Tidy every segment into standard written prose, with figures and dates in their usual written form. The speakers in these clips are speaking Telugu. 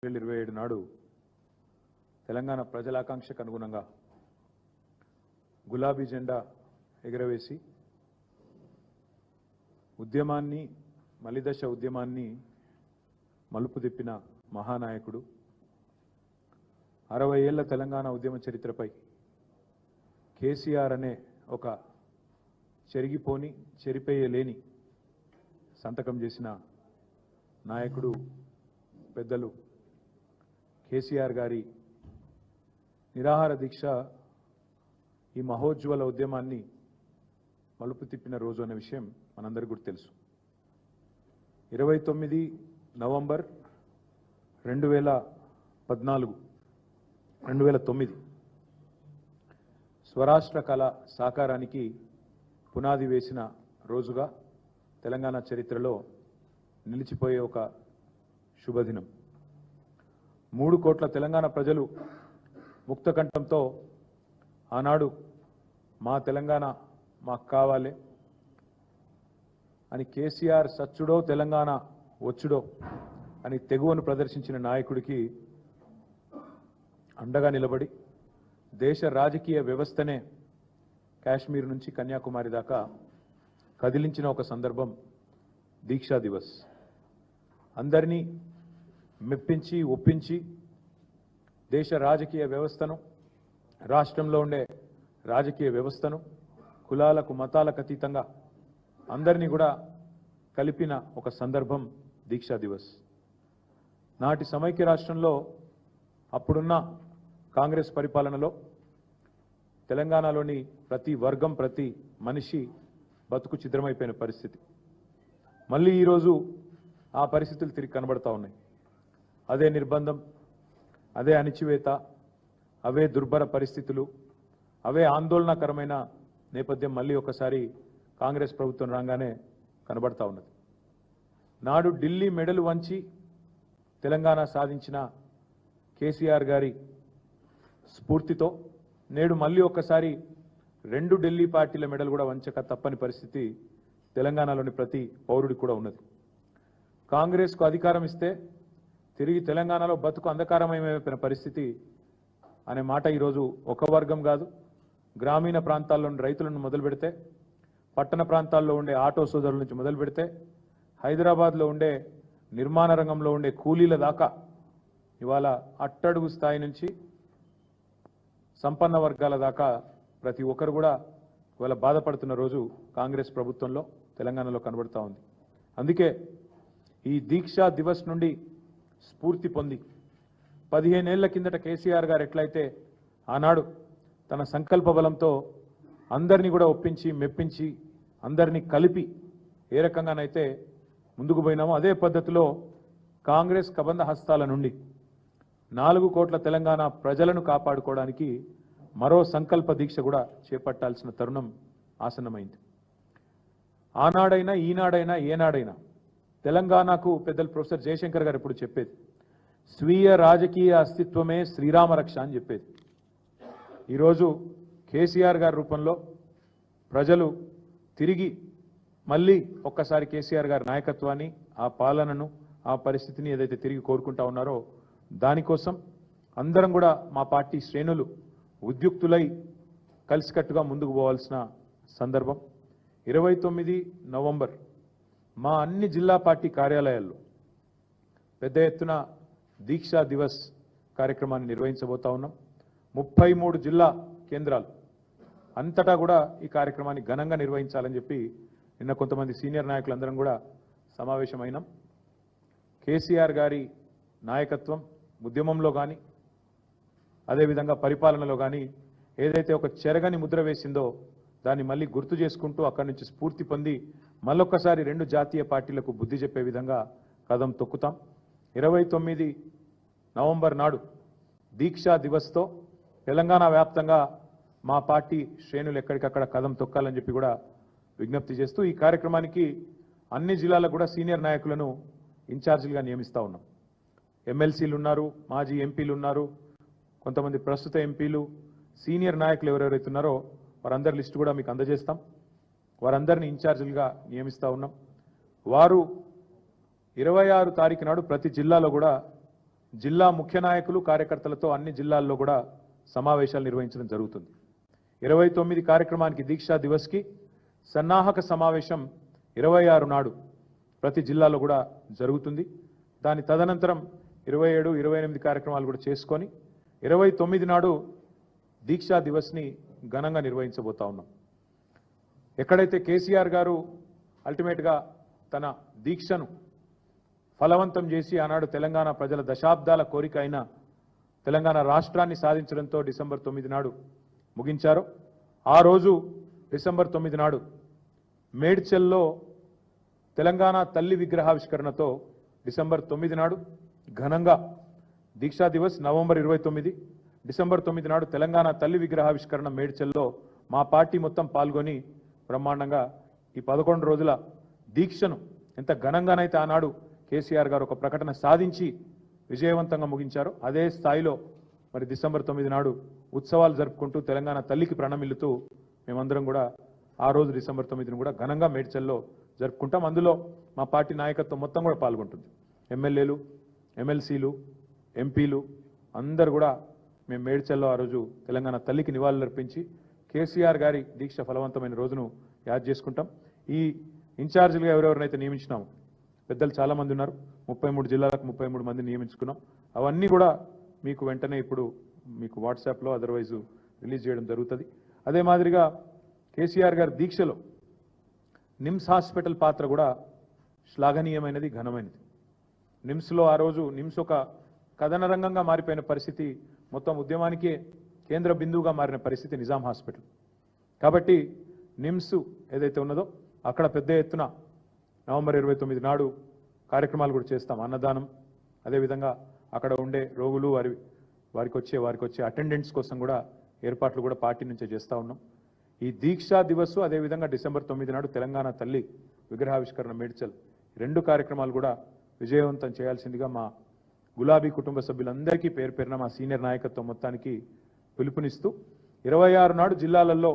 2027 నాడు తెలంగాణ ప్రజల ఆకాంక్షకు అనుగుణంగా గులాబీ జెండా ఎగరవేసి ఉద్యమాన్ని మలిదశ ఉద్యమాన్ని మలుపు తిప్పిన మహానాయకుడు 60 ఏళ్ల తెలంగాణ ఉద్యమ చరిత్రపై కేసీఆర్ అనే ఒక చెరిగిపోని చెరిపేయలేని సంతకం చేసిన నాయకుడు పెద్దలు కేసీఆర్ గారి నిరాహార దీక్ష ఈ మహోజ్వల ఉద్యమాన్ని మలుపు తిప్పిన రోజు అనే విషయం మనందరికీ కూడా తెలుసు. 29 నవంబర్ 2009 స్వరాష్ట్ర కళ సాకారానికి పునాది వేసిన రోజుగా తెలంగాణ చరిత్రలో నిలిచిపోయే ఒక శుభదినం. 3 కోట్ల తెలంగాణ ప్రజలు ముక్తకంఠంతో ఆనాడు మా తెలంగాణ మాకు కావాలి అని కేసీఆర్ సచ్చుడో తెలంగాణ వచ్చుడో అని తెగువను ప్రదర్శించిన నాయకుడికి అండగా నిలబడి దేశ రాజకీయ వ్యవస్థనే కాశ్మీర్ నుంచి కన్యాకుమారి దాకా కదిలించిన ఒక సందర్భం దీక్షా దివస్. అందరినీ మెప్పించి ఒప్పించి దేశ రాజకీయ వ్యవస్థను, రాష్ట్రంలో ఉండే రాజకీయ వ్యవస్థను కులాలకు మతాలకు అతీతంగా అందరినీ కూడా కలిపిన ఒక సందర్భం దీక్షా దివస్. నాటి సమైక్య రాష్ట్రంలో అప్పుడున్న కాంగ్రెస్ పరిపాలనలో తెలంగాణలోని ప్రతి వర్గం ప్రతి మనిషి బతుకు ఛిద్రమైపోయిన పరిస్థితి. మళ్ళీ ఈరోజు ఆ పరిస్థితులు తిరిగి కనబడతా ఉన్నాయి. అదే నిర్బంధం, అదే అణిచివేత, అవే దుర్భర పరిస్థితులు, అవే ఆందోళనకరమైన నేపథ్యం మళ్ళీ ఒకసారి కాంగ్రెస్ ప్రభుత్వం రాగానే కనబడతా ఉన్నది. నాడు ఢిల్లీ మెడలు వంచి తెలంగాణ సాధించిన కేసీఆర్ గారి స్ఫూర్తితో నేడు మళ్ళీ ఒకసారి 2 ఢిల్లీ పార్టీల మెడలు కూడా వంచక తప్పని పరిస్థితి తెలంగాణలోని ప్రతి పౌరుడికి కూడా ఉన్నది. కాంగ్రెస్కు అధికారం ఇస్తే తిరిగి తెలంగాణలో బతుకు అంధకారమయమైన పరిస్థితి అనే మాట ఈరోజు ఒక వర్గం కాదు, గ్రామీణ ప్రాంతాల్లోని రైతులను మొదలు పెడితే, పట్టణ ప్రాంతాల్లో ఉండే ఆటో సోదరుల నుంచి మొదలు పెడితే, హైదరాబాద్లో ఉండే నిర్మాణ రంగంలో ఉండే కూలీల దాకా ఇవాళ అట్టడుగు స్థాయి నుంచి సంపన్న వర్గాల దాకా ప్రతి ఒక్కరు కూడా ఇవాళ బాధపడుతున్న రోజు కాంగ్రెస్ ప్రభుత్వంలో తెలంగాణలో కనబడుతూ ఉంది. అందుకే ఈ దీక్షా దివస్ నుండి స్ఫూర్తి పొంది 15 ఏళ్ల కిందట కేసీఆర్ గారు ఎట్లయితే ఆనాడు తన సంకల్ప బలంతో అందరినీ కూడా ఒప్పించి మెప్పించి అందరినీ కలిపి ఏ రకంగానైతే ముందుకు పోయినామో అదే పద్ధతిలో కాంగ్రెస్ కబంధ హస్తాల నుండి 4 కోట్ల తెలంగాణ ప్రజలను కాపాడుకోవడానికి మరో సంకల్ప దీక్ష కూడా చేపట్టాల్సిన తరుణం ఆసన్నమైంది. ఆనాడైనా ఈనాడైనా ఏనాడైనా తెలంగాణకు పెద్దలు ప్రొఫెసర్ జయశంకర్ గారు ఇప్పుడు చెప్పేది స్వీయ రాజకీయ అస్తిత్వమే శ్రీరామ రక్ష అని చెప్పేది. ఈరోజు కేసీఆర్ గారి రూపంలో ప్రజలు తిరిగి మళ్ళీ ఒక్కసారి కేసీఆర్ గారి నాయకత్వాన్ని, ఆ పాలనను, ఆ పరిస్థితిని ఏదైతే తిరిగి కోరుకుంటా ఉన్నారో దానికోసం అందరం కూడా మా పార్టీ శ్రేణులు ఉద్యుక్తులై కలిసికట్టుగా ముందుకు పోవాల్సిన సందర్భం. 29 నవంబర్ మా అన్ని జిల్లా పార్టీ కార్యాలయాల్లో పెద్ద ఎత్తున దీక్షా దివస్ కార్యక్రమాన్ని నిర్వహించబోతా ఉన్నాం. 33 జిల్లా కేంద్రాలు అంతటా కూడా ఈ కార్యక్రమాన్ని ఘనంగా నిర్వహించాలని చెప్పి నిన్న కొంతమంది సీనియర్ నాయకులందరం కూడా సమావేశమైనాం. కేసీఆర్ గారి నాయకత్వం ఉద్యమంలో కానీ అదేవిధంగా పరిపాలనలో కానీ ఏదైతే ఒక చెరగని ముద్ర వేసిందో దాన్ని మళ్ళీ గుర్తు చేసుకుంటూ అక్కడి నుంచి స్ఫూర్తి పొంది మళ్ళొక్కసారి 2 జాతీయ పార్టీలకు బుద్ధి చెప్పే విధంగా కదం తొక్కుతాం. 29 నవంబర్ నాడు దీక్షా దివస్తో తెలంగాణ వ్యాప్తంగా మా పార్టీ శ్రేణులు ఎక్కడికక్కడ కదం తొక్కాలని చెప్పి కూడా విజ్ఞప్తి చేస్తూ ఈ కార్యక్రమానికి అన్ని జిల్లాలకు కూడా సీనియర్ నాయకులను ఇన్ఛార్జీలుగా నియమిస్తూ ఉన్నాం. ఎమ్మెల్సీలు ఉన్నారు, మాజీ ఎంపీలు ఉన్నారు, కొంతమంది ప్రస్తుత ఎంపీలు, సీనియర్ నాయకులు ఎవరెవరైతే ఉన్నారో వారందరి లిస్టు కూడా మీకు అందజేస్తాం. వారందరినీ ఇన్ఛార్జీలుగా నియమిస్తూ ఉన్నాం. వారు 26 తారీఖు నాడు ప్రతి జిల్లాలో కూడా జిల్లా ముఖ్య నాయకులు కార్యకర్తలతో అన్ని జిల్లాల్లో కూడా సమావేశాలు నిర్వహించడం జరుగుతుంది. 29 కార్యక్రమానికి దీక్షా దివస్కి సన్నాహక సమావేశం 26 నాడు ప్రతి జిల్లాలో కూడా జరుగుతుంది. దాని తదనంతరం 27, 28 కార్యక్రమాలు కూడా చేసుకొని 29 నాడు దీక్షా దివస్ని ఘనంగా నిర్వహించబోతా ఉన్నాం. ఎక్కడైతే కేసీఆర్ గారు అల్టిమేట్గా తన దీక్షను ఫలవంతం చేసి ఆనాడు తెలంగాణ ప్రజల దశాబ్దాల కోరిక అయిన తెలంగాణ రాష్ట్రాన్ని సాధించడంతో డిసెంబర్ 9 నాడు ముగించారు. ఆ రోజు డిసెంబర్ 9 నాడు మేడ్చల్లో తెలంగాణ తల్లి విగ్రహావిష్కరణతో డిసెంబర్ 9 నాడు ఘనంగా దీక్షా దివస్ నవంబర్ 29, డిసెంబర్ 9 నాడు తెలంగాణ తల్లి విగ్రహావిష్కరణ మేడ్చల్లో మా పార్టీ మొత్తం పాల్గొని బ్రహ్మాండంగా ఈ 11 రోజుల దీక్షను ఎంత ఘనంగానైతే ఆనాడు కేసీఆర్ గారు ఒక ప్రకటన సాధించి విజయవంతంగా ముగించారో అదే స్థాయిలో మరి డిసెంబర్ 9 నాడు ఉత్సవాలు జరుపుకుంటూ తెలంగాణ తల్లికి ప్రణమిల్లుతూ మేమందరం కూడా ఆ రోజు డిసెంబర్ 9ను కూడా ఘనంగా మేడ్చల్లో జరుపుకుంటాం. అందులో మా పార్టీ నాయకత్వం మొత్తం కూడా పాల్గొంటుంది. ఎమ్మెల్యేలు, ఎమ్మెల్సీలు, ఎంపీలు అందరూ కూడా మేము మేడ్చల్లో ఆ రోజు తెలంగాణ తల్లికి నివాళులర్పించి కేసీఆర్ గారి దీక్ష ఫలవంతమైన రోజును యాద్ చేసుకుంటాం. ఈ ఇన్ఛార్జీలుగా ఎవరెవరినైతే నియమించినాము పెద్దలు చాలామంది ఉన్నారు. 33 జిల్లాలకు 33 మందిని నియమించుకున్నాం. అవన్నీ కూడా మీకు వెంటనే ఇప్పుడు మీకు వాట్సాప్లో అదర్వైజ్ రిలీజ్ చేయడం జరుగుతుంది. అదే మాదిరిగా కేసీఆర్ గారి దీక్షలో నిమ్స్ హాస్పిటల్ పాత్ర కూడా శ్లాఘనీయమైనది, ఘనమైనది. నిమ్స్లో ఆ రోజు నిమ్స్ ఒక కథన రంగంగా మారిపోయిన పరిస్థితి, మొత్తం ఉద్యమానికే కేంద్ర బిందువుగా మారిన పరిస్థితి నిజాం హాస్పిటల్. కాబట్టి నిమ్స్ ఏదైతే ఉన్నదో అక్కడ పెద్ద ఎత్తున నవంబర్ 29 నాడు కార్యక్రమాలు కూడా చేస్తాం. అన్నదానం, అదేవిధంగా అక్కడ ఉండే రోగులు వారికి వచ్చే అటెండెంట్స్ కోసం కూడా ఏర్పాట్లు కూడా పార్టీ నుంచే చేస్తూ ఉన్నాం. ఈ దీక్షా దివస్ అదేవిధంగా డిసెంబర్ 9 నాడు తెలంగాణ తల్లి విగ్రహావిష్కరణ మేడ్చల్ 2 కార్యక్రమాలు కూడా విజయవంతం చేయాల్సిందిగా మా గులాబీ కుటుంబ సభ్యులందరికీ పేరు పేరున మా సీనియర్ నాయకత్వం మొత్తానికి పిలుపునిస్తూ 26 నాడు జిల్లాలలో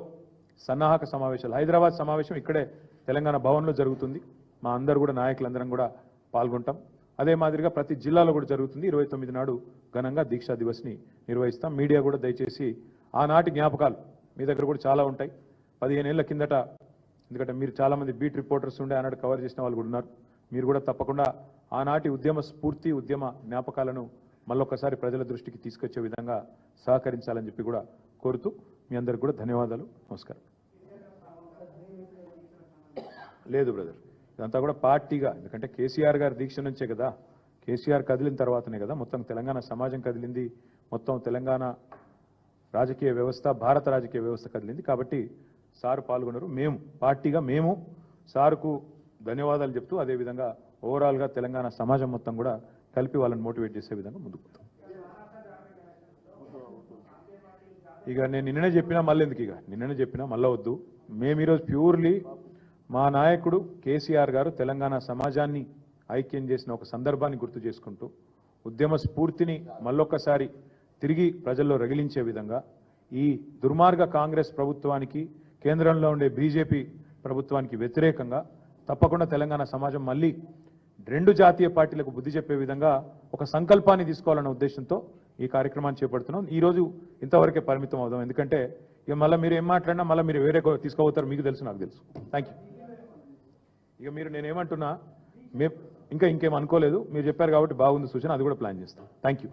సన్నాహక సమావేశాలు, హైదరాబాద్ సమావేశం ఇక్కడే తెలంగాణ భవన్లో జరుగుతుంది. మా అందరూ కూడా నాయకులందరం కూడా పాల్గొంటాం. అదే మాదిరిగా ప్రతి జిల్లాలో కూడా జరుగుతుంది. 29 నాడు ఘనంగా దీక్షా దివస్ని నిర్వహిస్తాం. మీడియా కూడా దయచేసి ఆనాటి జ్ఞాపకాలు మీ దగ్గర కూడా చాలా ఉంటాయి. 15 ఏళ్ల కిందట, ఎందుకంటే మీరు చాలామంది బీట్ రిపోర్టర్స్ ఉండే ఆనాడు కవర్ చేసిన వాళ్ళు కూడా ఉన్నారు. మీరు కూడా తప్పకుండా ఆనాటి ఉద్యమ స్ఫూర్తి, ఉద్యమ జ్ఞాపకాలను మళ్ళొక్కసారి ప్రజల దృష్టికి తీసుకొచ్చే విధంగా సహకరించాలని చెప్పి కూడా కోరుతూ మీ అందరికి కూడా ధన్యవాదాలు. నమస్కారం. లేదు బ్రదర్, ఇదంతా కూడా పార్టీగా, ఎందుకంటే కేసీఆర్ గారి దీక్ష నుంచే కదా, కేసీఆర్ కదిలిన తర్వాతనే కదా మొత్తం తెలంగాణ సమాజం కదిలింది, మొత్తం తెలంగాణ రాజకీయ వ్యవస్థ, భారత రాజకీయ వ్యవస్థ కదిలింది. కాబట్టి సారు పాల్గొన్నారు. మేము పార్టీగా మేము సారుకు ధన్యవాదాలు చెప్తూ అదేవిధంగా ఓవరాల్గా తెలంగాణ సమాజం మొత్తం కూడా కలిపి వాళ్ళని మోటివేట్ చేసే విధంగా ముందుకు పోతాం. ఇక నేను నిన్ననే చెప్పినా మళ్ళీ ఎందుకు, ఇక నిన్ననే చెప్పినా మళ్ళీ వద్దు. మేము ఈరోజు ప్యూర్లీ మా నాయకుడు కేసీఆర్ గారు తెలంగాణ సమాజాన్ని ఐక్యం చేసిన ఒక సందర్భాన్ని గుర్తు చేసుకుంటూ ఉద్యమ స్ఫూర్తిని మళ్ళొక్కసారి తిరిగి ప్రజల్లో రగిలించే విధంగా ఈ దుర్మార్గ కాంగ్రెస్ ప్రభుత్వానికి, కేంద్రంలో ఉండే బీజేపీ ప్రభుత్వానికి వ్యతిరేకంగా తప్పకుండా తెలంగాణ సమాజం మళ్ళీ 2 జాతీయ పార్టీలకు బుద్ధి చెప్పే విధంగా ఒక సంకల్పాన్ని తీసుకోవాలన్న ఉద్దేశంతో ఈ కార్యక్రమాన్ని చేపడుతున్నాం. ఈరోజు ఇంతవరకే పరిమితం అవుదాం, ఎందుకంటే ఇక మళ్ళీ మీరు ఏం మాట్లాడినా మళ్ళీ మీరు వేరే తీసుకోబోతారు, మీకు తెలుసు, నాకు తెలుసు. Thank you. ఇక మీరు నేనేమంటున్నా ఇంకేం అనుకోలేదు, మీరు చెప్పారు కాబట్టి బాగుంది సూచన, అది కూడా ప్లాన్ చేస్తాం. Thank you.